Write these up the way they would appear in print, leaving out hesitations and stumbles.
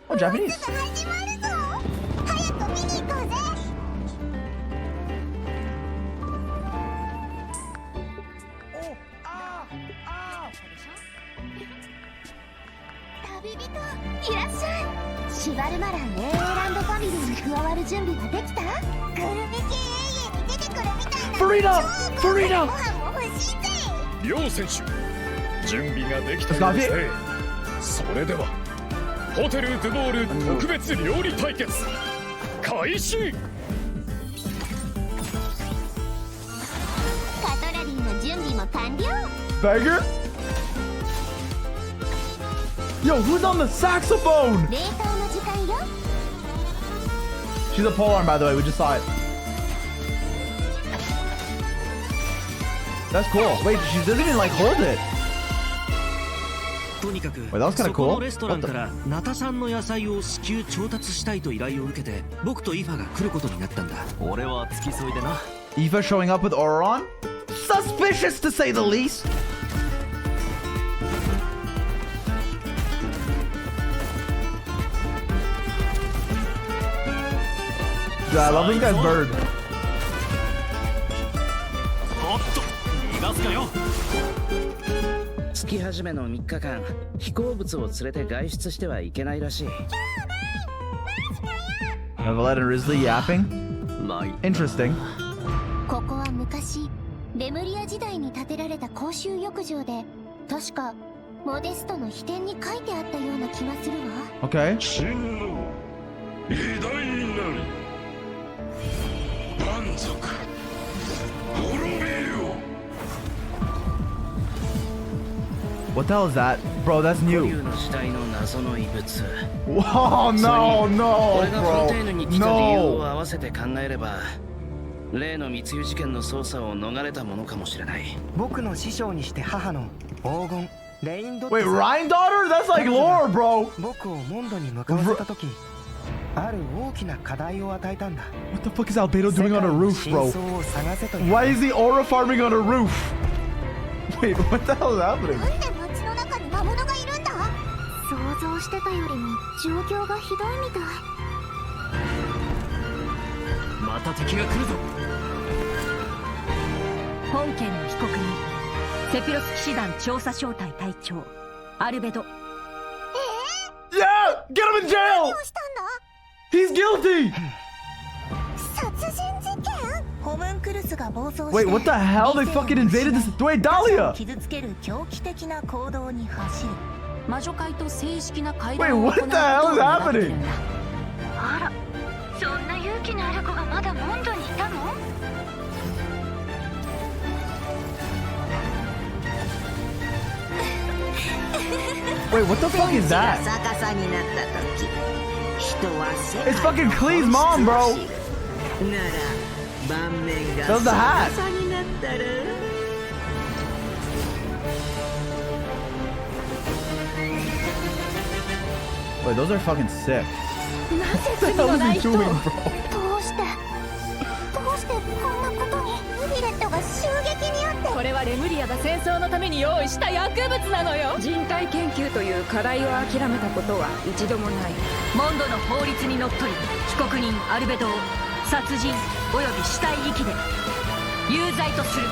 Oh, Japanese. Burrito! Burrito! 両選手準備ができたようですね。それではホテルドゥボール特別料理対決開始。カトラリーの準備も完了。 Beggar? Yo, who's on the saxophone? 冷凍の時間よ。 She's a polearm, by the way. We just saw it. That's cool. Wait, she doesn't even like hold it. とにかく Wait, that was kind そ of こ cool. のレストランからナタ産の野菜を至急調達したいと依頼を受けて僕とイファが来ることになったんだ。俺は付き添いでな。 Eva showing up with Auron? Suspicious to say the least. Yeah, I love this guy's bird. おっと逃がすかよ。月始めの3日間飛行物を連れて外出してはいけないらしい。 Evelyn and Risley yapping? Interesting. ここは昔レムリア時代に建てられた公衆浴場で、確かモデストの秘典に書いてあったような気がするわ。 Okay. 真の偉大なり満足滅びよ。 What the hell is that? Bro, that's 古 new. 竜の死体の謎の遺物。 Whoa, no, no, 俺がプロテイヌ bro. に来た理由を No. 合わせて考えれば例の密輸事件の捜査を逃れたものかもしれない。僕の師匠にして母の黄金レインドット Wait, Ryan daughter? That's like lore, bro. 僕をモンドに向かわせた時ある大きな課題を与えたんだ。 What the fuck is Albedo doing on a roof, 真 bro? 相を探せという Why is he aura farming on a roof? Wait, what the hell is happening? なんで街の中に魔物がいるんだ。想像してたよりも状況がひどいみたい。また敵が来るぞ。本件の被告人セピロス騎士団調査小隊隊長アルベド。 Yeah! Get him in jail! どうしたんだ。 He's guilty! 殺人事件。ホムンクルスが暴走して Wait, what the hell? They fucking invaded this. Wait, Dahlia! 傷つける狂気的な行動に走る。魔女会と正式な会 Wait, 談を行う what こと the hell を is 願っている happening? んだ。あら、そんな勇気のある子がまだモンドにいたの。 Wait, what the fuck is that? 逆さになった時、人は世界 It's fucking Clee's mom, bro. なら盤面が That was the hat. 逆さになったら Wait, those are fucking sick. なぜ What the 罪 hell の is な he い人 doing, を bro? どうしてこんなことに。ウィレットが襲撃にあって。これはレムリアが戦争のために用意した薬物なのよ。人体研究という課題を諦めたことは一度もない。モンドの法律にのっとり被告人アルベドを殺人および死体遺棄で有罪とする。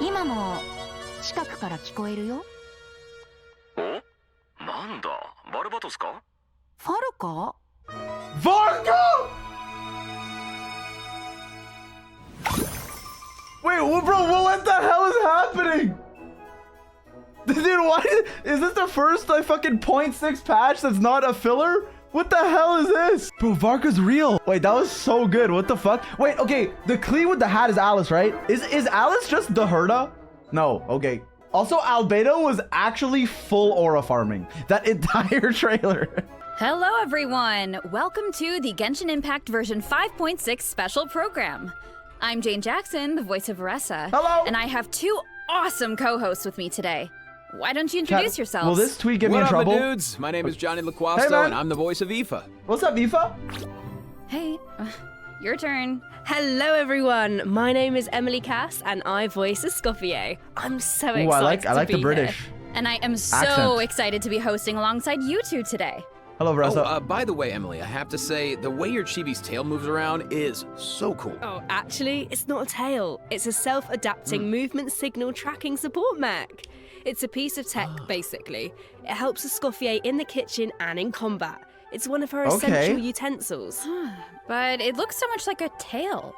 今も近くから聞こえるよ。お、なんだバルバトスか。ファルか。 Varka! Wait, bro, what the hell is happening? Dude, why is this the first like fucking 0.6 patch that's not a filler? What the hell is this? Bro, Varka's real. Wait, that was so good. What the fuck? Wait, okay, the Clee with the hat is Alice, right? Is Alice just the Herda? No, okay. Also, Albedo was actually full aura farming. That entire trailer. Hello everyone! Welcome to the Genshin Impact version 5.6 special program. I'm Jane Jackson, the voice of Aressa. Hello! And I have two awesome co-hosts with me today. Why don't you introduce yourselves? Will this tweet get me in What up, trouble? dudes? My name is Johnny LaQuasto, Hey, man. and I'm the voice of Aoife. What's up, Aoife? Hey, your turn. Hello everyone, my name is Emily Cass and I voice Escoffier. I'm so excited Ooh, I like to the be British. here. And I am so Accent. excited to be hosting alongside you two today. Hello, Varessa. Oh, by the way, Emily, I have to say, the way your chibi's tail moves around is so cool. Oh, actually, it's not a tail. It's a self-adapting movement signal tracking support mech. It's a piece of tech, basically. It helps Escoffier in the kitchen and in combat. It's one of her essential utensils. But it looks so much like a tail.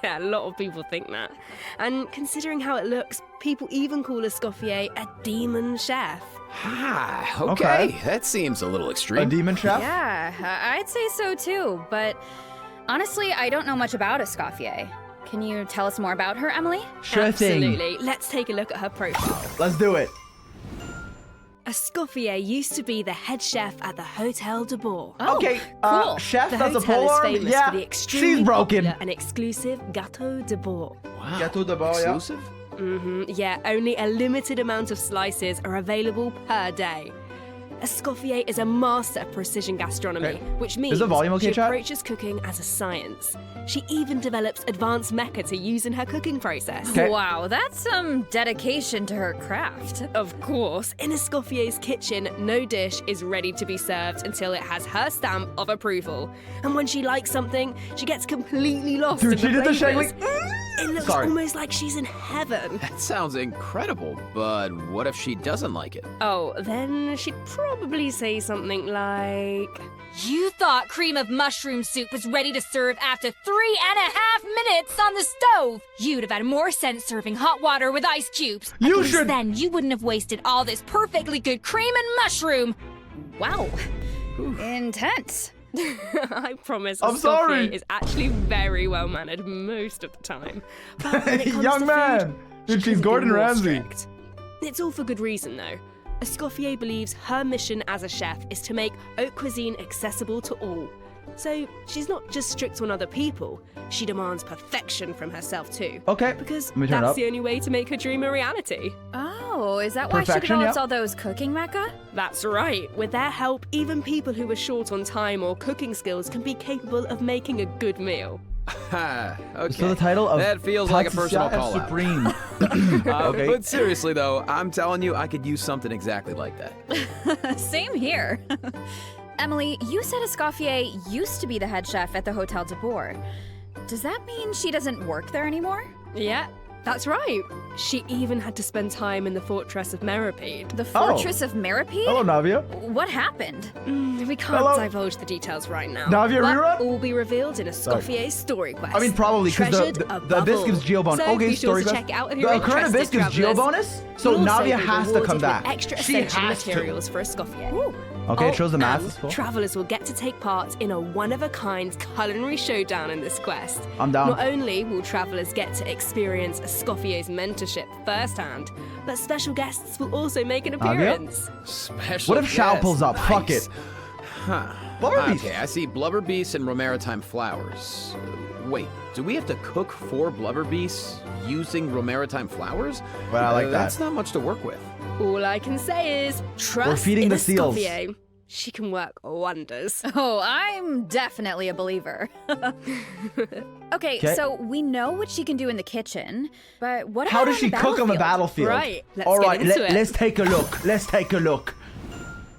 Yeah, a lot of people think that. And considering how it looks, people even call Escoffier a demon chef. Ah, okay. That seems a little extreme. A demon chef? Yeah, I'd say so too. But honestly, I don't know much about Escoffier. Can you tell us more about her, Emily? Sure thing. Absolutely. Let's take a look at her profile. Let's do it. Escoffier used to be the head chef at the Hotel de Bourg. Oh, Okay, cool. chef, The that's a hotel is polearm? famous Yeah, for the extremely she's broken. popular and exclusive Gâteau de Bourg. Wow. Gâteau de Bourg, yeah. Exclusive? Yeah, only a limited amount of slices are available per day. Escoffier is a master of precision gastronomy, Okay. which means Is the volume okay, she chat? approaches cooking as a science. She even develops advanced mecha to use in her cooking process. Okay. Wow, that's some dedication to her craft. Of course, in Escoffier's kitchen, no dish is ready to be served until it has her stamp of approval. And when she likes something, she gets completely lost Dude, in she the did the flavors. shake It looks Sorry. almost like she's in heaven. That sounds incredible, but what if she doesn't like it? Oh, then she'd probably say something like... You thought cream of mushroom soup was ready to serve after 3.5 minutes on the stove. You'd have had more sense serving hot water with ice cubes. At You least should- then you wouldn't have wasted all this perfectly good cream and mushroom. Wow. Intense. I promise I'm Escoffier sorry. is actually very well-mannered most of the time. But when it comes Young to man. food, Dude, she she's can be Gordon more Ramsay. strict. It's all for good reason, though. Escoffier believes her mission as a chef is to make haute cuisine accessible to all. So she's not just strict on other people, she demands perfection from herself too. Okay, Because let me turn it that's up. the only way to make her dream a reality. Oh, is that why she Perfection, develops yeah. all those cooking mecha? That's right. With their help, even people who are short on time or cooking skills can be capable of making a good meal. Ha, okay. So the title of that feels like a personal Tatsuya call out. Supreme. Okay. But seriously though, I'm telling you, I could use something exactly like that. Same here. Emily, you said Escoffier used to be the head chef at the Hotel de Bourg. Does that mean she doesn't work there anymore? Yeah, that's right. She even had to spend time in the fortress of Meripede. The Fortress of Meripede? Hello, Navia. What happened? We can't Hello. divulge the details right now. Navia but rerun? all be revealed in Escoffier's story quest. I mean, probably because Treasured the above abyss all. gives geo bonus. So Okay, be sure story to quest. check out if The you're current interested, abyss gives geo travelers. bonus, so You'll also Navia be has to rewarded come with back. Extra She essential has to. materials for Escoffier. Okay, it shows the math. and That's cool. travelers will get to take part in a one-of-a-kind culinary showdown in this quest. I'm down. Not only will travelers get to experience Escoffier's mentorship firsthand, but special guests will also make an appearance. Special What if Shao guest. pulls up? Nice. Fuck it. Huh. Blubber Beast. Okay, I see Blubber Beast and Romaritime flowers. Wait, do we have to cook 4 Blubber Beasts using Romaritime flowers? Well, I like that. That's not much to work with. All I can say is trust feeding in the seals. Escoffier. She can work wonders. Oh, I'm definitely a believer. Okay, 'Kay. so we know what she can do in the kitchen, but what How about does she on the cook on the battlefield? battlefield? Right, let's All get right, into it. let's take a look. Let's take a look.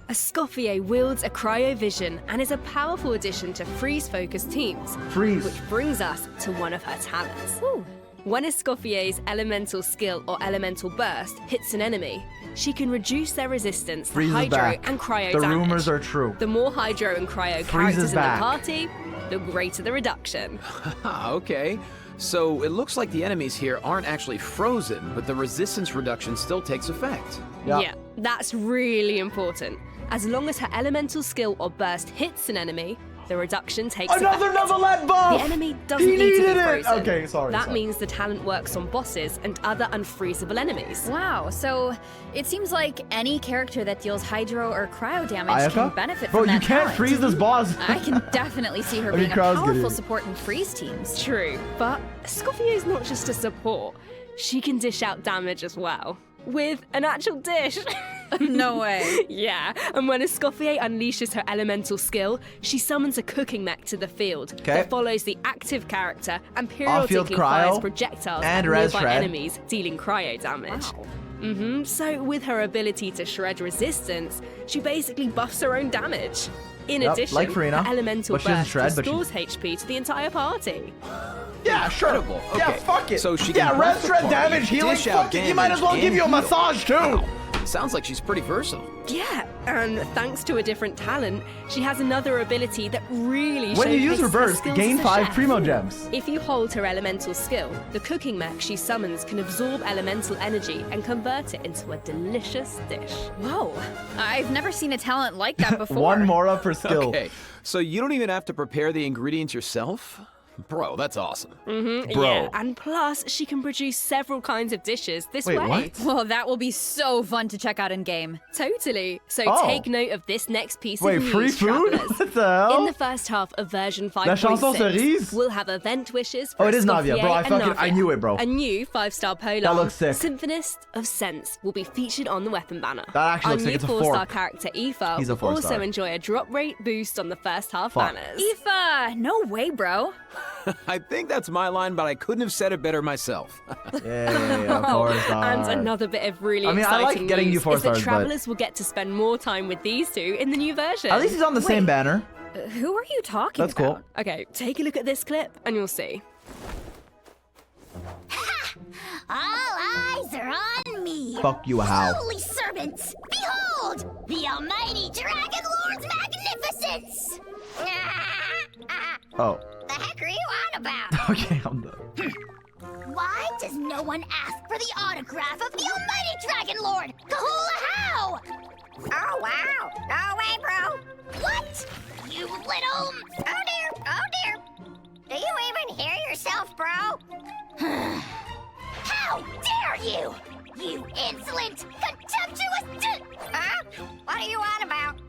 Escoffier wields a cryovision and is a powerful addition to freeze-focused teams. Freeze. Which brings us to one of her talents. Ooh. When Escoffier's elemental skill or elemental burst hits an enemy, she can reduce their resistance to Freeze is hydro back. and cryo The damage. rumors are true. The more hydro and cryo Freeze is characters in back. the party, the greater the reduction. Okay. So it looks like the enemies here aren't actually frozen, but the resistance reduction still takes effect. Yeah. That's really important. As long as her elemental skill or burst hits an enemy, the reduction takes Another effect. Neverland buff! The enemy doesn't He need to be needed it! frozen. Okay, sorry. That sorry. means the talent works on bosses and other unfreezable enemies. Wow, so it seems like any character that deals hydro or cryo damage can Ayaka? benefit Bro, from that you can't talent. freeze this boss. I can definitely see her I mean, being a cryo's powerful good. support in freeze teams. True, but Escoffier is not just a support. She can dish out damage as well. With an actual dish. No way. Yeah, and when Escoffier unleashes her elemental skill, she summons a cooking mech to the field that follows the active character and periodically Off-field cryo fires projectiles and at res nearby shred. enemies, dealing cryo damage. Wow. So with her ability to shred resistance, she basically buffs her own damage. In addition, like Farina, her elemental but she doesn't burst shred, but restores HP to the entire party. Yeah, sure. Incredible. Yeah, Okay, fuck it. so she yeah, can red buff the shred party, damage, healing. dish out Fuck it. You might as well damage, give you a and heal. massage too. Wow. Sounds like she's pretty versatile. Yeah, and thanks to a different talent, she has another ability that really When you use showcases her reverse, skills gain as a 5 chef. primo gems. If you hold her elemental skill, the cooking mech she summons can absorb elemental energy and convert it into a delicious dish. Whoa, I've never seen a talent like that before. 1 more up per skill. Okay, so you don't even have to prepare the ingredients yourself? Bro, that's awesome. Bro. Yeah, and plus she can produce several kinds of dishes this Wait, way. what? Well, that will be so fun to check out in game. Totally. So Oh. take note of this next piece Wait, of news, free food? travelers. What the hell? In the first half of version La chanson 5.6, cerise? we'll have event wishes for Oh, it is Navia, Escoffier bro. I and fucking- I Navia. knew it, bro. A new 5-star polar That looks sick. Symphonist of Sense will be featured on the weapon banner. That actually Our looks sick. new It's a 4-star fork. character Aoife He's a will 4-star. also enjoy a drop rate boost on the first half Fuck. banners. Aoife, no way, bro. I think that's my line, but I couldn't have said it better myself. Yeah, 4-star. And another bit of really I mean, I exciting like getting you news 4 is that stars, but- travelers will get to spend more time with these two in the new version. At least he's on the same banner. Who are you talking That's about? cool. Okay, take a look at this clip and you'll see. All eyes are on me. Fuck you, how? Holy servants! Behold, the almighty Dragon Lord's magnificence! Oh. The heck are you on about? Okay, I'm done. Why does no one ask for the autograph of the almighty Dragon Lord? Kahula how? Oh wow! No way, bro! What? You little... Oh dear! Oh dear! Do you even hear yourself, bro? How dare you! You insolent, contemptuous... Huh? What are you on about?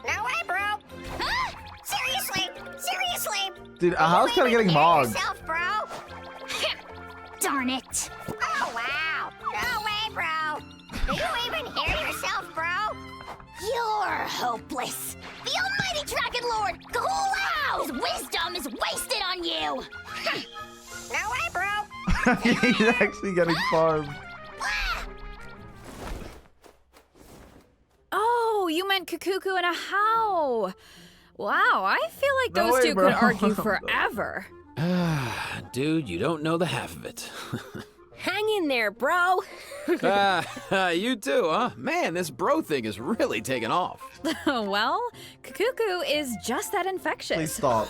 No way, bro! Huh? Seriously? Seriously? Dude, how's kind of getting mogged? Yourself, bro? Darn it! Oh wow! No way, bro! Do you even hear yourself, bro? You're hopeless! The almighty Dragon Lord, Kahulao! His wisdom is wasted on you! No way, bro! He's actually getting farmed. Oh, you meant Kukuku and a how. Wow, I feel like No those way, two bro. could argue forever. Dude, you don't know the half of it. Hang in there, bro! You too, huh? Man, this bro thing is really taking off. Well, Kukuku is just that infectious. Please stop.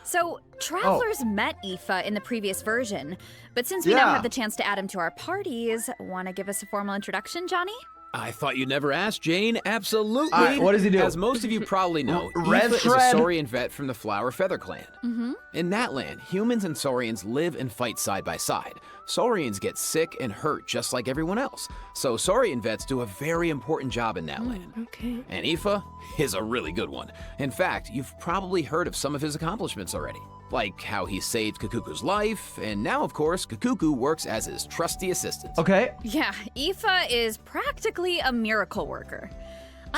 So, travelers met Aoife in the previous version, but since we now Yeah. have the chance to add him to our parties, want to give us a formal introduction, Johnny? I thought you never asked, Jane. Absolutely. All right, what does he do? As most of you probably know, Red Aoife is a Shred. Saurian vet from the Flower Feather clan. In that land, humans and Saurians live and fight side by side. Saurians get sick and hurt just like everyone else. So Saurian vets do a very important job in that land. Okay. And Aoife is a really good one. In fact, you've probably heard of some of his accomplishments already. Like how he saved Kukuku's life, and now, of course, Kukuku works as his trusty assistant. Okay. Yeah, Aoife is practically a miracle worker.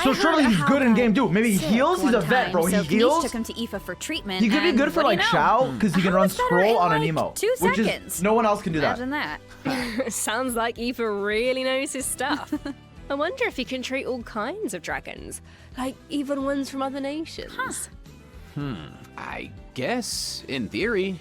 So I heard surely he's how good in got game too. Maybe he sick heals. He's a one vet, time, bro. He so Kanish heals. took him to Aoife for treatment. He could be and good for what do like you know? Shao because he can How run much better scroll in, on an like, emo, 2 which seconds. is no one else can do that. Imagine that. Sounds like Aoife really knows his stuff. I wonder if he can treat all kinds of dragons, like even ones from other nations. I guess, in theory,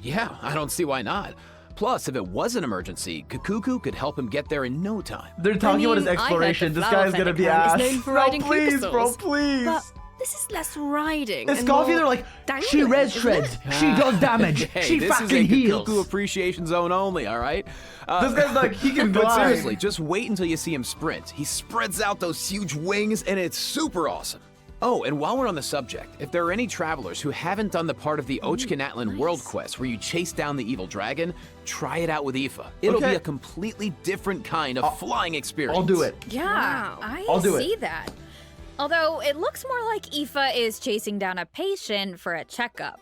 yeah, I don't see why not. Plus, if it was an emergency, Kukuku could help him get there in no time. They're talking about his I heard the exploration. This Flower guy's gonna Feather be clan ass. is known for No, riding please, bro, Kukustals. please. But this is less riding. and Escoffier, more they're like, she dangling, red isn't shreds, it? she does damage, Hey, she this is fucking a heals. Kukuku appreciation zone only, all right? This guy's like, he can But glide. seriously, just wait until you see him sprint. He spreads out those huge wings, and it's super awesome. Oh, and while we're on the subject, if there are any travelers who haven't done the part of the Ochkanatlan World Quest where you chase down the evil dragon, try it out with Aoife. It'll Okay. be a completely different kind of flying experience. I'll do it. Yeah, Wow. I'll I do it. see that. Although it looks more like Aoife is chasing down a patient for a checkup.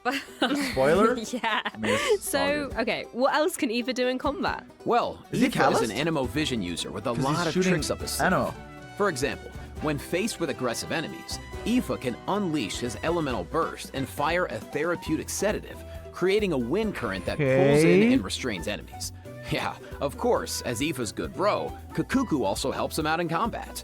Spoiler? Yeah. Miss So, okay, what else can Aoife do in combat? Well, Is he Aoife calloused? is an Animo Vision user with a 'Cause lot he's of shooting tricks up his sleeve. Animo. For example, when faced with aggressive enemies, Aoife can unleash his elemental burst and fire a therapeutic sedative, creating a wind current that pulls in Okay. and restrains enemies. Yeah, of course, as Aoife's good bro, Kakuku also helps him out in combat.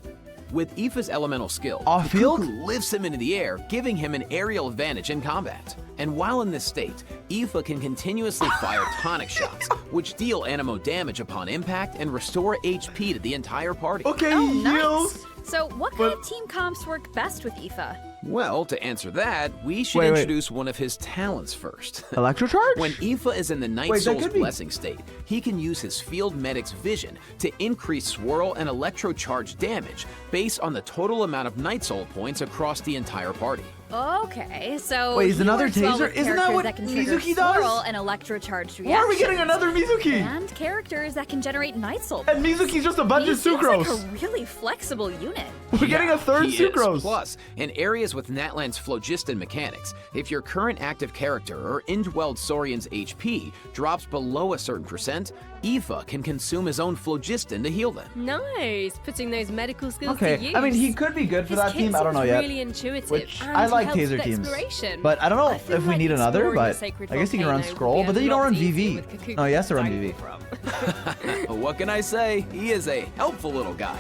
With Aoife's elemental skill, Off-field? Kakuku lifts him into the air, giving him an aerial advantage in combat. And while in this state, Aoife can continuously fire tonic shots, which deal anemo damage upon impact and restore HP to the entire party. Okay, Oh, heals. nice. So what kind of team comps work best with Aoife? Well, to answer that, we should Wait. introduce one of his talents first. Electrocharge? When Aoife is in the Night Wait, that Soul's could be- Blessing state, he can use his Field Medic's vision to increase swirl and electrocharge damage based on the total amount of Night Soul points across the entire party. Okay, so Wait, is he another works well taser? with Isn't that characters what that can trigger Mizuki does? swirl and electrocharged reactions. Why are we getting another Mizuki? And characters that can generate Night Soul. And Mizuki's just a bunch He of seems Sucrose. like a really flexible unit. We're getting a third He is. Sucrose. Plus, in areas with Natlan's phlogiston mechanics, if your current active character or indwelled Saurian's HP drops below a certain percent, Aoife can consume his own phlogiston to heal them. Nice, putting those medical skills Okay, to use. I mean, he could be good for His that kit team. I don't know seems yet. Really intuitive. Which and I he like helps taser with teams. exploration. But I don't know I feel if we like need another, exploring the but sacred I guess he can run volcano scroll, would but be then you a don't lot run easier VV. with Kakuku No, he has to run diagonal VV. from. What can I say? He is a helpful little guy.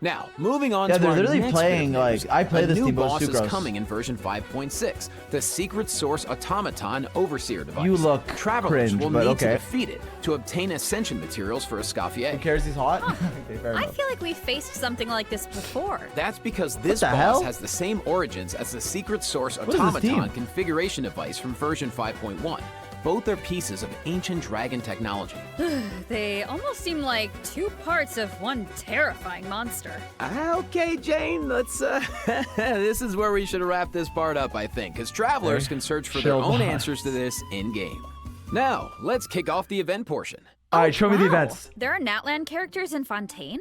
Now, moving on Yeah, to they're our literally next playing, bit of news. like, I play a this new team, both boss is Sucrose. coming in version 5.6, the Secret Source Automaton Overseer device. You look Travelers cringe, will but need okay. to defeat it to obtain ascension materials for Who Escoffier. cares he's hot? Okay, fair I enough. feel like we faced something like this before. That's because this the boss hell? has the same origins as the Secret Source What is this Automaton team? configuration device from version 5.1. Both are pieces of ancient dragon technology. They almost seem like two parts of one terrifying monster. Okay, Jane, let's, this is where we should wrap this part up, I think, because travelers can search for their Chill own boss. answers to this in-game. Now, let's kick off the event portion. All right, show me the Wow, events. There are Natlan characters in Fontaine?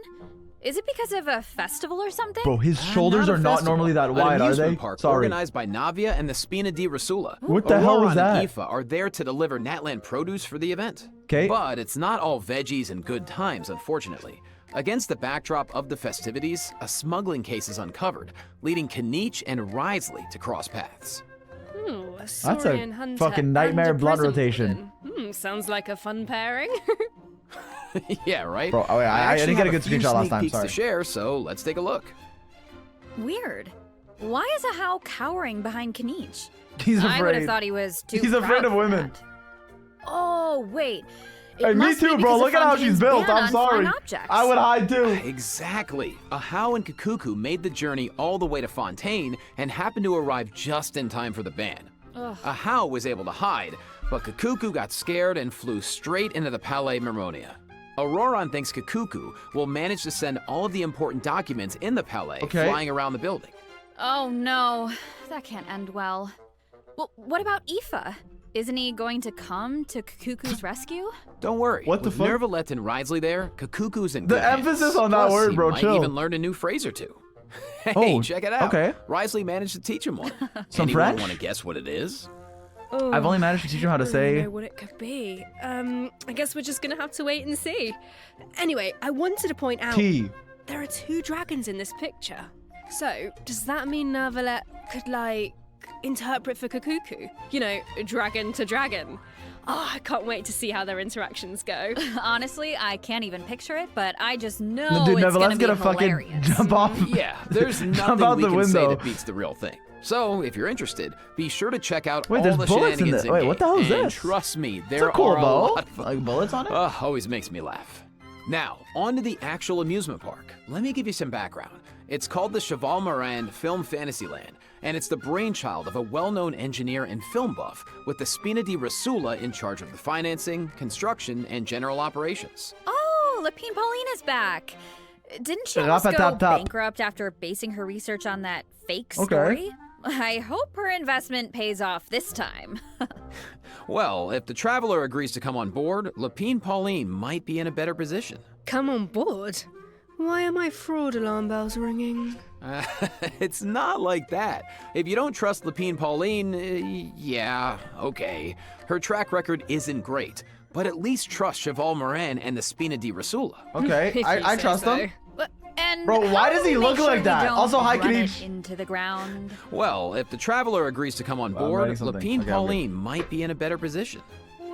Is it because of a festival or something? Bro, his shoulders a are not festival, normally that an wide, are amusement they? park Sorry. organized by Navia and the Spina di Rasula. What the hell was Auroran and that? Aoife are there to deliver Natlan produce for the event. 'Kay. But it's not all veggies and good times, unfortunately. Against the backdrop of the festivities, a smuggling case is uncovered, leading Kanich and Risley to cross paths. Ooh, a That's a Saurian hunter fucking nightmare and a blunt prison rotation. warden. Sounds like a fun pairing. Yeah, right? Bro, oh, yeah, I actually didn't get a have good few screenshot last sneak time, peeks sorry. to share, so let's take a look. Weird. Why is a How cowering behind Kanich? He's I would have afraid. thought he was too He's afraid proud of for women. that. Oh, wait. It Hey, me must be too, bro. because of Look at how she's Fontaine's built. ban I'm on sorry. flying objects. I would hide too. Exactly. Ahau and Kakuku made the journey all the way to Fontaine and happened to arrive just in time for the ban. Ahau was able to hide, but Kakuku got scared and flew straight into the Palais Mermonia. Auroran thinks Kakuku will manage to send all of the important documents in the Palais Okay. flying around the building. Oh no, that can't end well. Well, what about Aoife? Isn't he going to come to Kakuku's rescue? Don't worry. What the with fuck? Nervalet and Risley there, Kakuku's in The good hands. emphasis on that Plus, word, he bro, might chill. even learn a new phrase or two. Hey, Oh, check it out. okay. Risley managed to teach him one. Some Anyone French? want to guess what it is? Oh, I've only managed to teach him how to I don't really say. know what it could be. I guess we're just gonna have to wait and see. Anyway, I wanted to point out T. there are two dragons in this picture. So does that mean Nervalet could like interpret for Kakuku? You know, dragon to dragon. Oh, I can't wait to see how their interactions go. Honestly, I can't even picture it, but I just know Dude, it's Nervalet's gonna be fucking hilarious. jump off. Yeah, there's Jump nothing out we the can say window. that beats the real thing. So, if you're interested, be sure to check out Wait, all there's the bullets in shenanigans this. Wait, what the hell is and this? trust me, It's there a cool are a bow. lot of Like bullets on it? always makes me laugh. Now, on to the actual amusement park. Let me give you some background. It's called the Cheval Moran Film Fantasyland, and it's the brainchild of a well-known engineer and film buff with the Spina di Rasula in charge of the financing, construction, and general operations. Oh, Lapine Pauline is back. Didn't she Shut almost up at go top top. bankrupt after basing her research on that fake Okay. story? I hope her investment pays off this time. Well, if the traveler agrees to come on board, Lapine Pauline might be in a better position. Come on board. Why are my fraud alarm bells ringing? It's not like that. If you don't trust Lapine Pauline, yeah, okay. Her track record isn't great, but at least trust Cheval Moran and the Spina di Rasula. Okay, If you I say trust so. him. And Bro, why how does do he we look make sure like we that? don't Also, hi, run it Kanich. into the ground. Well, if the traveler agrees to come on Well, I'm board, writing something. Lapine Okay, Pauline might be in a better position.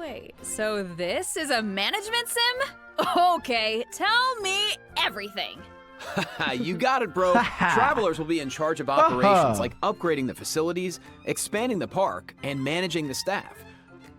Wait, so this is a management sim? Okay, tell me everything. You got it, bro. Travelers will be in charge of operations like upgrading the facilities, expanding the park, and managing the staff.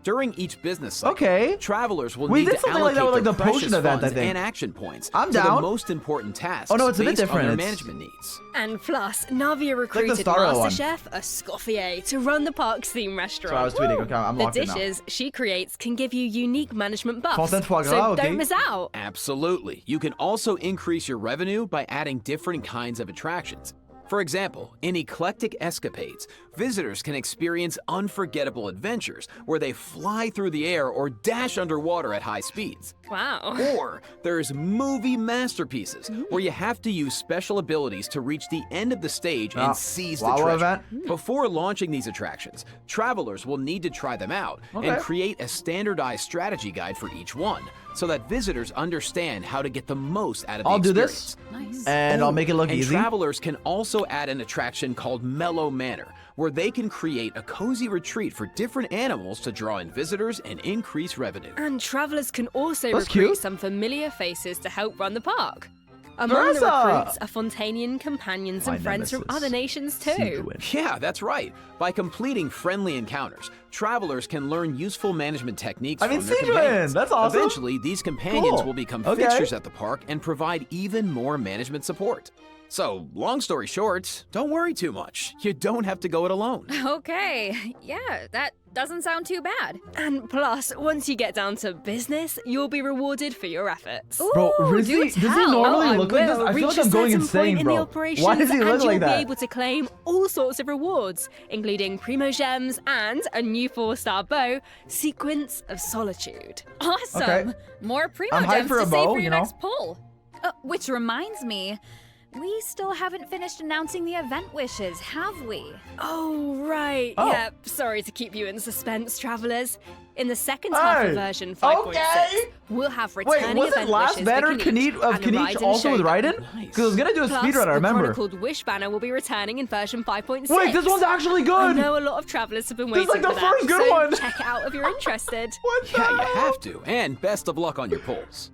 During each business cycle, travelers will need to allocate like the potion event, and action points to the most important tasks it's a bit based on different. their management needs. And plus, Navia recruited Master Chef Escoffier to run the park's theme restaurant. So I was tweeting, okay, I'm locked in now. The dishes she creates can give you unique management buffs, Content foie gras, so okay. don't miss out. Absolutely. You can also increase your revenue by adding different kinds of attractions. For example, in Eclectic Escapades, visitors can experience unforgettable adventures where they fly through the air or dash underwater at high speeds. Wow. Or there's Movie Masterpieces, where you have to use special abilities to reach the end of the stage and seize the treasure. Before launching these attractions, travelers will need to try them out and create a standardized strategy guide for each one, so that visitors understand how to get the most out of the experience. I'll do this, and I'll make it look easy. Travelers can also add an attraction called Mellow Manor, where they can create a cozy retreat for different animals to draw in visitors and increase revenue. And travelers can also recruit some familiar faces to help run the park. Among the recruits are Fontanian companions and friends from other nations too. Yeah, that's right. By completing friendly encounters, travelers can learn useful management techniques from their companions. That's awesome. Eventually, these companions will become fixtures at the park and provide even more management support. So, long story short, don't worry too much. You don't have to go it alone. Okay, yeah, that doesn't sound too bad. And plus, once you get down to business, you'll be rewarded for your efforts. Ooh, Bro, Rizzy, does he normally look like this? I feel like I'm going insane, bro. Why does he look like that? You'll be able to claim all sorts of rewards, including Primo Gems and a new 4-star bow, Sequence of Solitude. Awesome! Okay. More Primo I'm hyped Gems for to a save bow, for your you know? next pull. Which reminds me, we still haven't finished announcing the event wishes, have we? Oh, right. Yeah, sorry to keep you in suspense, travelers. In the second half of version 5.6, we'll have returning Wait, was it last banner of Kanich also with Raiden? Because I was going to do a speedrun, I remember. The Chronicled Wish banner will be returning in version 5.6. Wait, this one's actually good! I know a lot of travelers have been waiting for that. This is like the first good one! Check it out if you're interested. Yeah, you have to. And best of luck on your pulls.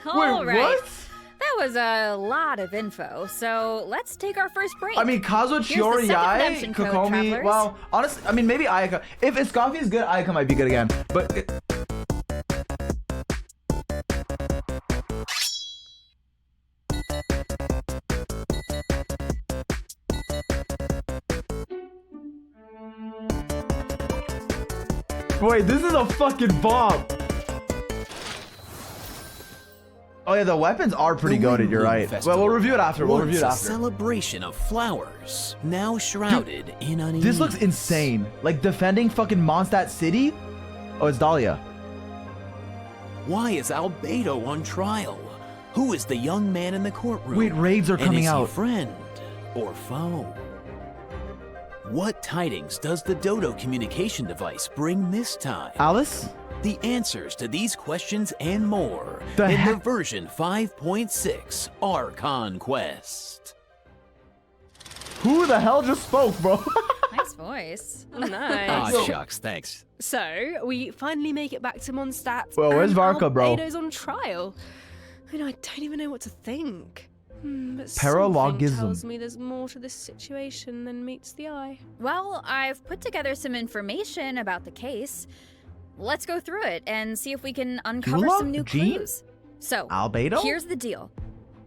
All right. What? That was a lot of info, so let's take our first break. I mean, Kazuo Chiori Yai, Kokomi, well, honestly, I mean, maybe Ayaka. If Escoffier is good, Ayaka might be good again. But... Wait, this is a fucking bomb. Oh yeah, the weapons are pretty goated, you're right. Well, we'll review it after. We'll review it after. Celebration of flowers, now shrouded in unease. This looks insane. Like defending fucking MONDSTADT City? Oh, it's Dahlia. Why is Albedo on trial? Who is the young man in the courtroom? Wait, raids are coming out. Is he friend or foe? What tidings does the Dodo communication device bring this time? Alice? The answers to these questions and more in the version 5.6 Archon Quest. Who the hell just spoke, bro? Nice voice. Nice. Aw, shucks, thanks. So, we finally make it back to MONDSTADT. Well, where's Varka, bro? Albedo's on trial. I don't even know what to think. But Paralogism something tells me there's more to this situation than meets the eye. Well, I've put together some information about the case. Let's go through it and see if we can uncover some new clues. So, Albedo? Here's the deal.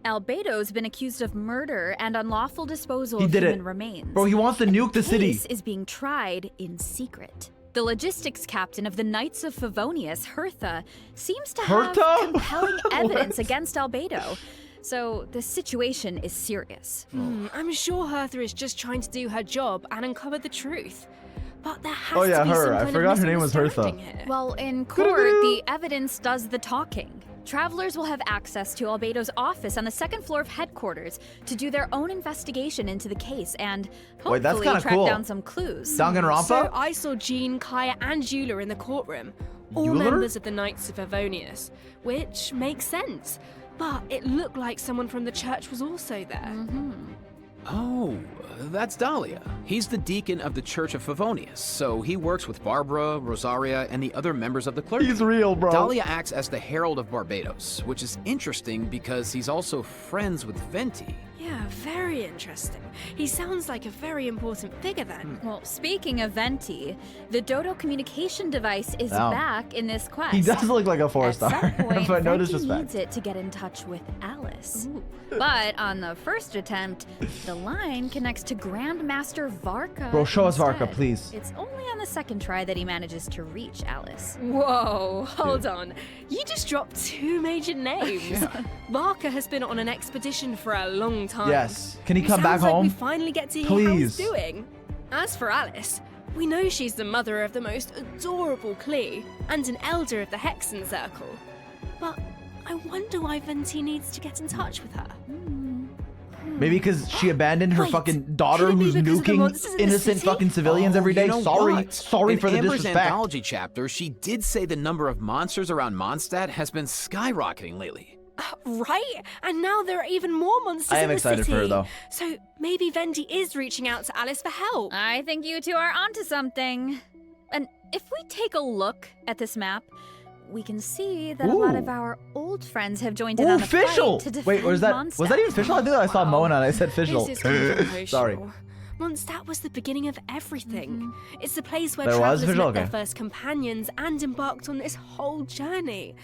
Albedo's been accused of murder and unlawful disposal of human remains. Bro, he wants to nuke the city. The case is being tried in secret. The logistics captain of the Knights of Favonius, Hertha, seems to have compelling evidence against Albedo. So the situation is serious. I'm sure Hertha is just trying to do her job and uncover the truth. But there has to be some her. I kind forgot of her name was Hertha. here. Well, in court, the evidence does the talking. Travelers will have access to Albedo's office on the second floor of headquarters to do their own investigation into the case and hopefully track down some clues. Danganronpa? So I saw Jean, Kaya, and Eula in the courtroom. All members of the Knights of Favonius, which makes sense. But it looked like someone from the church was also there. Oh, that's Dahlia. He's the deacon of the Church of Favonius, so he works with Barbara, Rosaria, and the other members of the clergy. He's real, bro. Dahlia acts as the Herald of Barbados, which is interesting because he's also friends with Venti. Yeah, very interesting. He sounds like a very important figure then. Well, speaking of Venti, the Dodo communication device is back in this quest. He does look like a 4-star. At some point, But no Venti disrespect. needs it to get in touch with Alice. But on the first attempt, the line connects to Grandmaster Varka. Bro, show us instead. Varka, please. It's only on the second try that he manages to reach Alice. Whoa, hold on. You just dropped 2 major names. Varka has been on an expedition for a long time. Yes. Can he come back Sounds like home? we finally get to hear how he's doing. As for Alice, we know she's the mother of the most adorable Klee and an elder of the Hexen Circle. But I wonder why Venti needs to get in touch with her. Maybe because she abandoned her fucking daughter Could it be who's because of the nuking monsters in the innocent city? fucking civilians every day. You know Sorry what? for the In Amber's disrespect. anthology chapter, she did say the number of monsters around Mondstadt has been skyrocketing lately. Right? And now there are even more monsters I am in the excited city. for her, though. So maybe Venti is reaching out to Alice for help. I think you two are onto something. And if we take a look at this map, we can see that a lot of our old friends have joined in on the official! fight to defend Wait, was that even official? I think I saw Mona and I said official. This is controversial. Sorry. Mondstadt was the beginning of everything. It's the place where There was travelers official? met their Okay. first companions and embarked on this whole journey.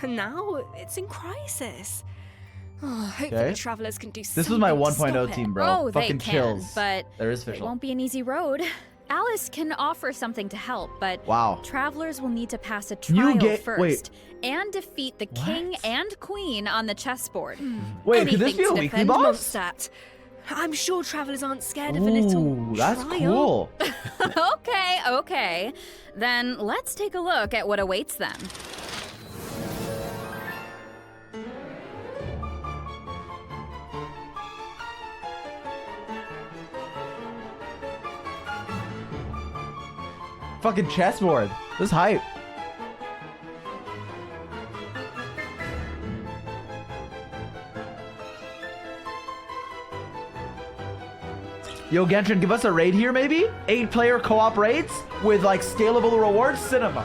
Now it's in crisis. Oh, hopefully Okay. travelers can do something. This was my to 1.0 stop team, it. bro. Oh, Fucking they can, chills. but there is it official. won't be an easy road. Alice can offer something to help, but Wow. travelers will need to pass a You trial get- first wait. and defeat the king and queen on the chessboard. Wait, could this Anything be a to weekly defend boss? Mondstadt. I'm sure travelers aren't scared of a little Ooh, that's trial. cool. Okay. Then let's take a look at what awaits them. Fucking chessboard. This is hype. Yo, Genshin, give us a raid here, maybe? 8-player co-op raids with, like, scalable rewards? Cinema.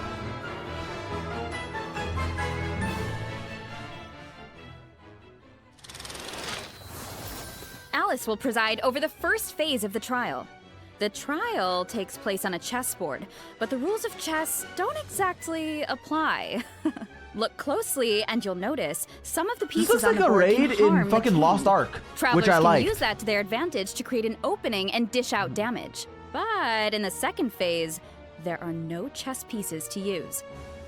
Alice will preside over the first phase of the trial. The trial takes place on a chessboard, but the rules of chess don't exactly apply. Look closely and you'll notice some of the This pieces looks on like the a board raid can harm in the fucking king. Lost Ark, Travelers which I can like. use that to their advantage to create an opening and dish out damage. But in the second phase, there are no chess pieces to use.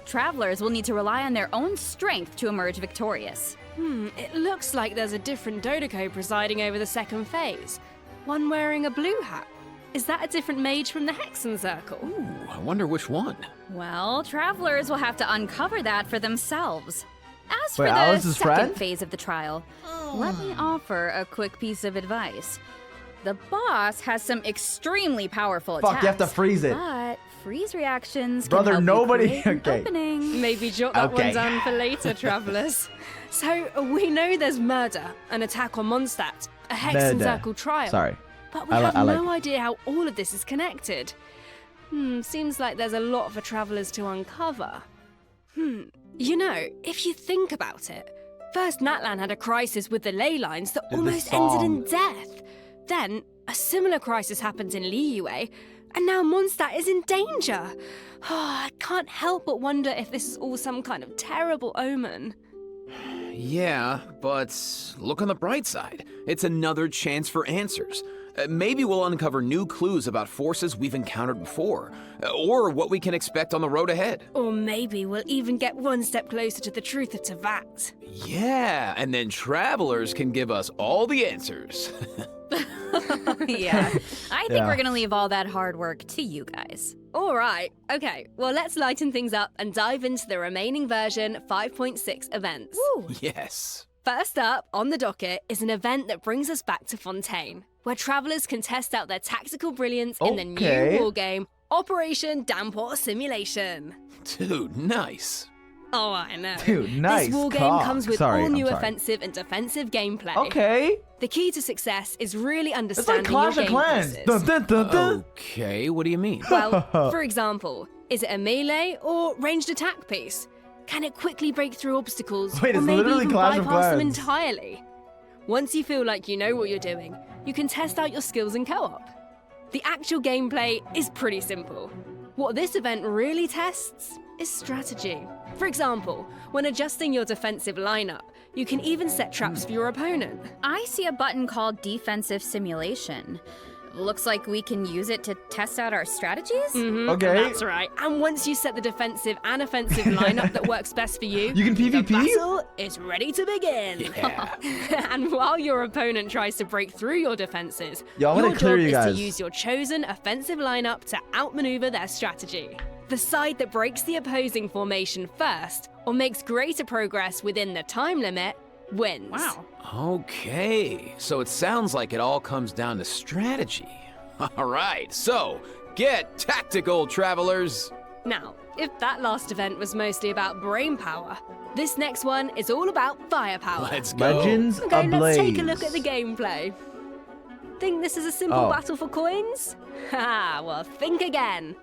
Travelers will need to rely on their own strength to emerge victorious. It looks like there's a different Dodoco presiding over the second phase. One wearing a blue hat. Is that a different mage from the Hexen Circle? Ooh, I wonder which one. Well, travelers will have to uncover that for themselves. As Wait, for the Alice's second friend? phase of the trial, let me offer a quick piece of advice. The boss has some extremely powerful attacks. Fuck, you have to freeze it. But freeze reactions Brother, can help nobody- you create an okay. opening. Maybe jot that Okay. one down for later, travelers. So, we know there's murder, an attack on Mondstadt, a Hexen Murder. Circle trial. Sorry. But we I have like no idea how all of this is connected. Seems like there's a lot for travelers to uncover. You know, if you think about it, first Natlan had a crisis with the ley lines that The almost ended in song. death. Then, a similar crisis happened in Liyue, and now Mondstadt is in danger. I can't help but wonder if this is all some kind of terrible omen. Yeah, but look on the bright side. It's another chance for answers. Maybe we'll uncover new clues about forces we've encountered before, or what we can expect on the road ahead. Or maybe we'll even get one step closer to the truth of Tevat. Yeah, and then travelers can give us all the answers. Yeah, I think Yeah. we're gonna leave all that hard work to you guys. All right, okay, well, let's lighten things up and dive into the remaining version 5.6 events. Yes. First up on the docket is an event that brings us back to Fontaine, where travelers can test out their tactical brilliance in the Okay. new wargame, Operation Damport Simulation. Dude, nice. Oh, I know. Dude, nice This war game cock. comes with Sorry, all new I'm sorry. offensive and defensive gameplay. Okay. The key to success is really It's understanding like Clash your of game Clans. pieces. Dun, dun, dun, dun. Okay, what do you mean? Well, for example, is it a melee or ranged attack piece? Can it quickly break through obstacles, Wait, or it's maybe literally even Clash of bypass them Clans. entirely? Once you feel like you know what you're doing, you can test out your skills in co-op. The actual gameplay is pretty simple. What this event really tests is strategy. For example, when adjusting your defensive lineup, you can even set traps for your opponent. I see a button called Defensive Simulation. Looks like we can use it to test out our strategies? Okay. That's right. And once you set the defensive and offensive lineup that works best for you, You can the PvP? battle is ready to begin. Yeah. And while your opponent tries to break through your defenses, Yo, I wanna your clear job you is guys. to use your chosen offensive lineup to outmaneuver their strategy. The side that breaks the opposing formation first, or makes greater progress within the time limit, wins. Wow. Okay, so it sounds like it all comes down to strategy. All right, so get tactical, travelers. Now, if that last event was mostly about brain power, this next one is all about firepower. Let's go. Legends Okay, Ablaze. let's take a look at the gameplay. Think this is a simple Oh. battle for coins? Ha, well, think again.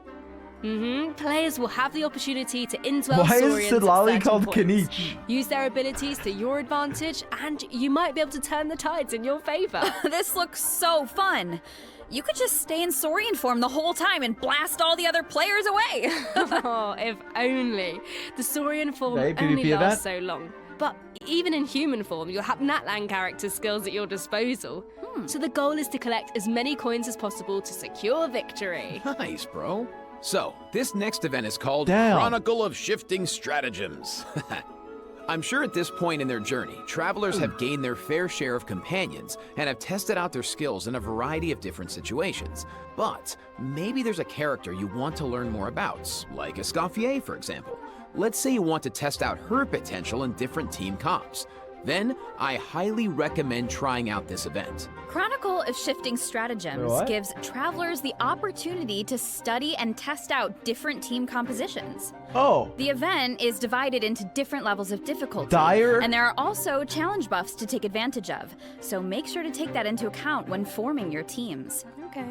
Players will have the opportunity to indwell Why is Saurians at Sidlali certain called points. Kanich? Use their abilities to your advantage, and you might be able to turn the tides in your favor. This looks so fun. You could just stay in Saurian form the whole time and blast all the other players away. Oh, if only. The Saurian form Hey, only PvP lasts event? so long. But even in human form, you'll have Natlan character skills at your disposal. So the goal is to collect as many coins as possible to secure victory. Nice, bro. So, this next event is called Damn. Chronicle of Shifting Stratagems. I'm sure at this point in their journey, travelers have gained their fair share of companions and have tested out their skills in a variety of different situations. But maybe there's a character you want to learn more about, like Escoffier, for example. Let's say you want to test out her potential in different team comps. Then, I highly recommend trying out this event. Chronicle of Shifting Stratagems What? gives travelers the opportunity to study and test out different team compositions. Oh. The event is divided into different levels of difficulty. Dire? And there are also challenge buffs to take advantage of. So make sure to take that into account when forming your teams. Okay.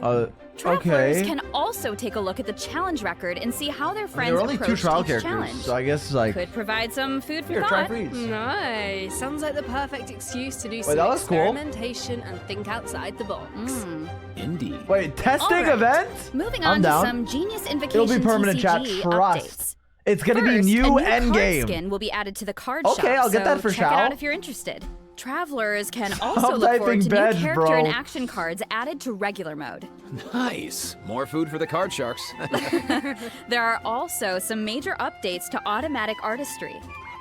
Travelers Okay. can also take a look at the challenge record and see how their There friends are only two approached trial each characters, challenge. so I guess like Could provide some food for here, try thought. freeze. Nice. Sounds like the perfect excuse to do some that was cool. experimentation and think outside the box. Indeed. Wait, testing All right. event? Moving I'm on down. to some Genius It'll Invocation be permanent chat TCG for updates. us. It's gonna First, be new a end card game. skin will be added to the card Okay, shop, I'll get so that for check it Shao. out if you're interested. Travelers can also I'm look forward typing to badge, new character bro. and action cards added to regular mode. Nice. More food for the card sharks. There are also some major updates to automatic artistry.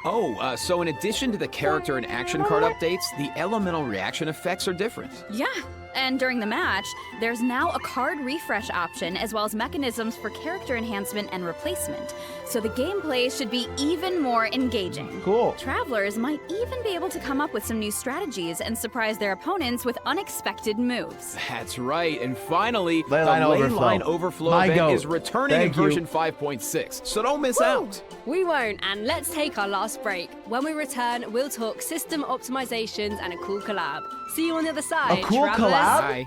Oh, so in addition to the character and action card updates, the elemental reaction effects are different. Yeah, and during the match, there's now a card refresh option as well as mechanisms for character enhancement and replacement. So the gameplay should be even more engaging. Cool. Travelers might even be able to come up with some new strategies and surprise their opponents with unexpected moves. That's right. And finally, Leyline the Overflow. Leyline Overflow My event goat. is returning Thank in you. version 5.6, so don't miss out. We won't, and let's take our last break. When we return, we'll talk system optimizations and a cool collab. See you on the other side. A cool travelers. collab?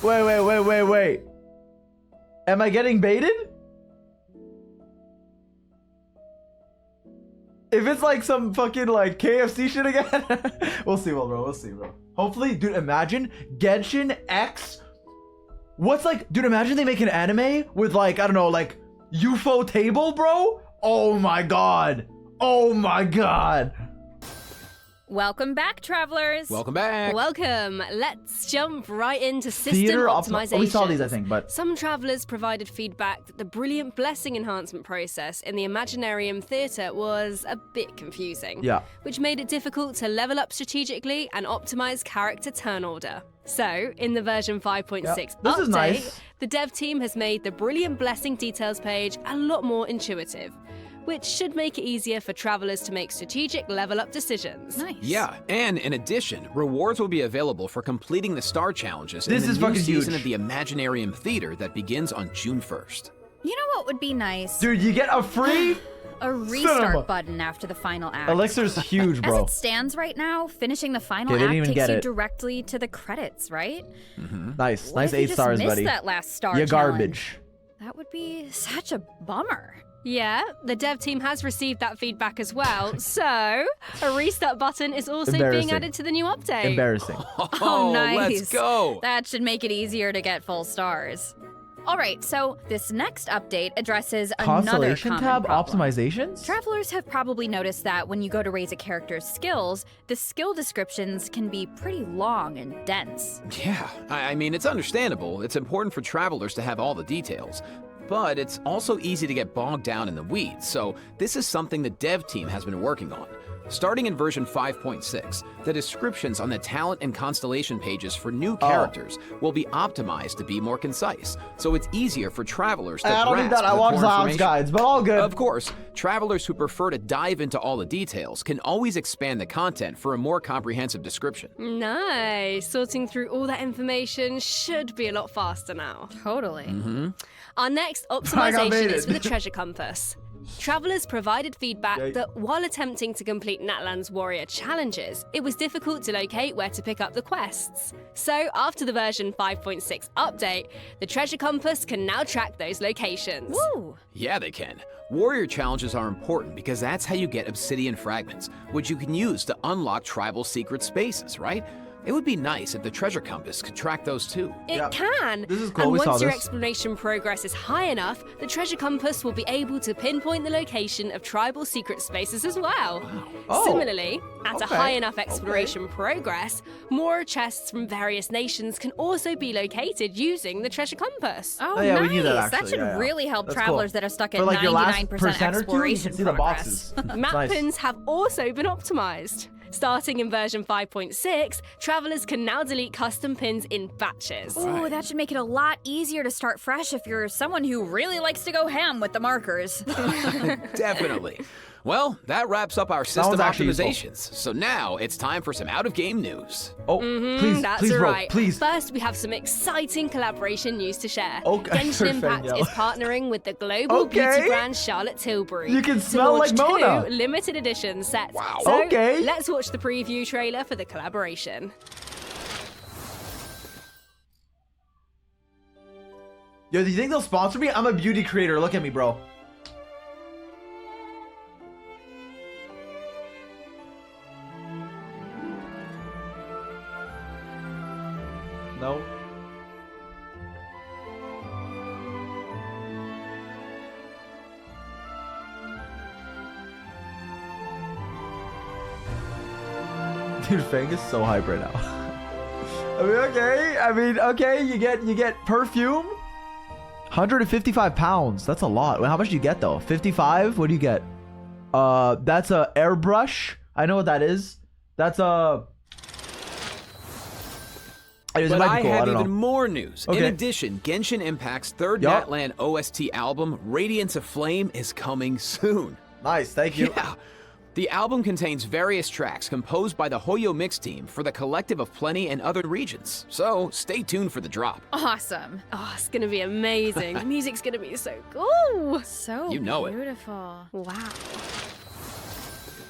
Bye. Wait. Am I getting baited? If it's like some fucking like KFC shit again, we'll see, bro. We'll see, bro. Hopefully, dude, imagine Genshin X. What's like, dude, imagine they make an anime with like, I don't know, like UFO table, bro. Oh my god. Oh my god. Welcome back, travelers. Welcome back. Welcome. Let's jump right into system Theater optimization. we saw these, I think, but Some travelers provided feedback that the brilliant blessing enhancement process in the Imaginarium Theatre was a bit confusing. Yeah. Which made it difficult to level up strategically and optimize character turn order. So, in the version 5.6 Yeah. update, This is nice. the dev team has made the brilliant blessing details page a lot more intuitive, which should make it easier for travelers to make strategic level up decisions. Nice. Yeah, and in addition, rewards will be available for completing the star challenges This in the is new fucking season huge. of the Imaginarium Theater that begins on June 1st. You know what would be nice? dude, you get a free a restart Cinema. button after the final act. Elixir's huge, bro. As it stands right now, finishing the final Okay, they didn't act even takes get you it. directly to the credits, right? Nice. What Nice if you 8 just stars, missed buddy. that last star You challenge? garbage. That would be such a bummer. Yeah, the dev team has received that feedback as well. So, a restart button is also being Embarrassing. added to the new update. Embarrassing. Oh, nice. Let's go. That should make it easier to get full stars. All right, so this next update addresses another Constellation common tab problem. optimizations? Travelers have probably noticed that when you go to raise a character's skills, the skill descriptions can be pretty long and dense. Yeah, I mean, it's understandable. It's important for travelers to have all the details. But it's also easy to get bogged down in the weeds, so this is something the dev team has been working on. Starting in version 5.6, the descriptions on the talent and constellation pages for new characters will be optimized to be more concise, so it's easier for travelers to I don't need grasp that. I the watch core Zog's information. guides, but all good. Of course, travelers who prefer to dive into all the details can always expand the content for a more comprehensive description. Nice. Sorting through all that information should be a lot faster now. Totally. Our next I got optimization baited. is for the treasure compass. Travelers provided feedback that while attempting to complete Natlan's warrior challenges, it was difficult to locate where to pick up the quests. So, after the version 5.6 update, the treasure compass can now track those locations. Woo! Yeah, they can. Warrior challenges are important because that's how you get obsidian fragments, which you can use to unlock tribal secret spaces, right? It would be nice if the treasure compass could track those too. It can. This is cool. And We saw once your this. exploration progress is high enough, the treasure compass will be able to pinpoint the location of tribal secret spaces as well. Oh. Similarly, at a Okay. high enough exploration progress, more chests from various nations can also be located using the treasure compass. Oh, yeah, we nice. knew that, actually. should Yeah, yeah. really help That's travelers cool. that are stuck at For like your last 99% percent or two, you exploration can see the progress. boxes. Map Nice. pins have also been optimized. Starting in version 5.6, travelers can now delete custom pins in batches. Ooh, that should make it a lot easier to start fresh if you're someone who really likes to go ham with the markers. Definitely. Well, that wraps up our system one's actually useful. optimizations. So now it's time for some out-of-game news. Oh, please, That's please, bro, right. please. First, we have some exciting collaboration news to share. Okay. Genshin Impact Fangio. is partnering with the global Okay. beauty brand Charlotte Tilbury. You can to smell launch like Mona. 2 limited edition sets. Wow. So, Okay. let's watch the preview trailer for the collaboration. Yo, do you think they'll sponsor me? I'm a beauty creator. Look at me, bro. No. Dude, Fang is so hype right now. I mean, okay. Okay. You get perfume. 155 pounds. That's a lot. Wait, how much do you get though? 55. What do you get? That's a airbrush. I know what that is. That's a. It But might I be cool. have don't even know. more news. In Okay. addition, Genshin Impact's third Yup. Natlan OST album, Radiance of Flame, is coming soon. Nice. Thank you. Yeah. The album contains various tracks composed by the Hoyo Mix team for the Collective of Plenty and other regions. So stay tuned for the drop. Awesome. Oh, it's gonna be amazing. The music's gonna be so cool. So You know it. beautiful. Wow.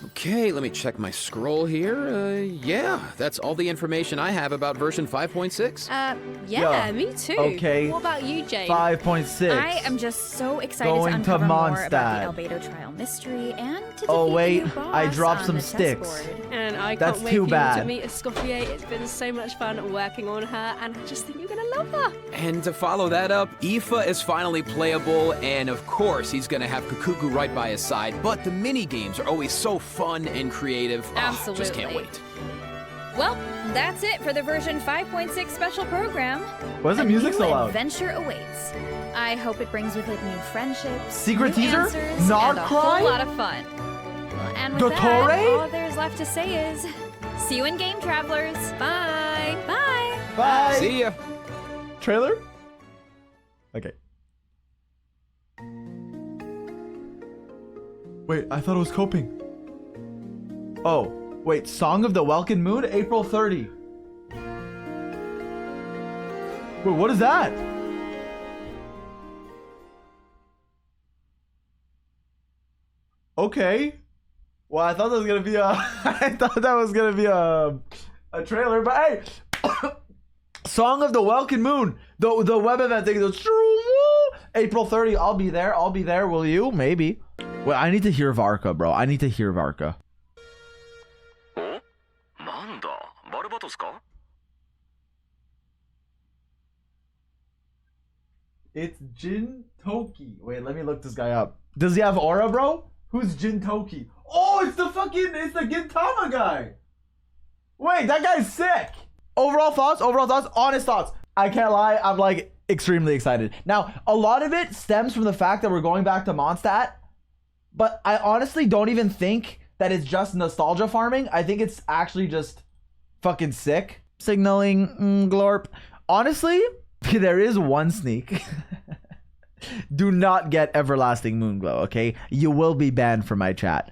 Okay, let me check my scroll here. Yeah, that's all the information I have about version 5.6. Yeah, Yo, me too. okay. What about you, Jane? 5.6. I am just so excited Going to to uncover more about MONDSTADT. the Albedo trial mystery and to Oh, defeat wait, the new boss I dropped on some the sticks. chessboard. And I That's can't wait too for bad. you to meet Escoffier. It's been so much fun working on her, and I just think you're gonna love her. And to follow that up, Aoife is finally playable, and of course he's gonna have Kukuku right by his side, but the mini games are always so fun and creative. Oh, just can't Absolutely. wait. Well, that's it for the version 5.6 special program. Why is the A music new so loud? adventure awaits. I hope it brings with it new friendships, Secret new teaser? answers, Not and a cry? whole lot of fun. Well, and with Dottore? that, all there's left to say is, see you in game, travelers. Bye. Bye. Bye. See ya. Trailer? Okay. Wait, I thought it was coping. Oh, wait, Song of the Welkin Moon, April 30. Wait, what is that? Okay. Well, I thought that was gonna be a trailer, but hey, Song of the Welkin Moon, the web event thing. April 30. I'll be there. Will you? Maybe. Well, I need to hear Varka, bro. I need to hear Varka. It's Jin Toki. Wait, let me look this guy up. Does he have aura, bro? Who's Jin Toki? Oh, it's the Gintama guy. Wait, that guy's sick. Overall thoughts, honest thoughts. I can't lie, I'm like extremely excited. Now, a lot of it stems from the fact that we're going back to MONDSTAT, but I honestly don't even think that it's just nostalgia farming. I think it's actually just fucking sick. Signaling, glorp. Honestly, there is one sneak. Do not get Everlasting Moonglow, okay? You will be banned from my chat.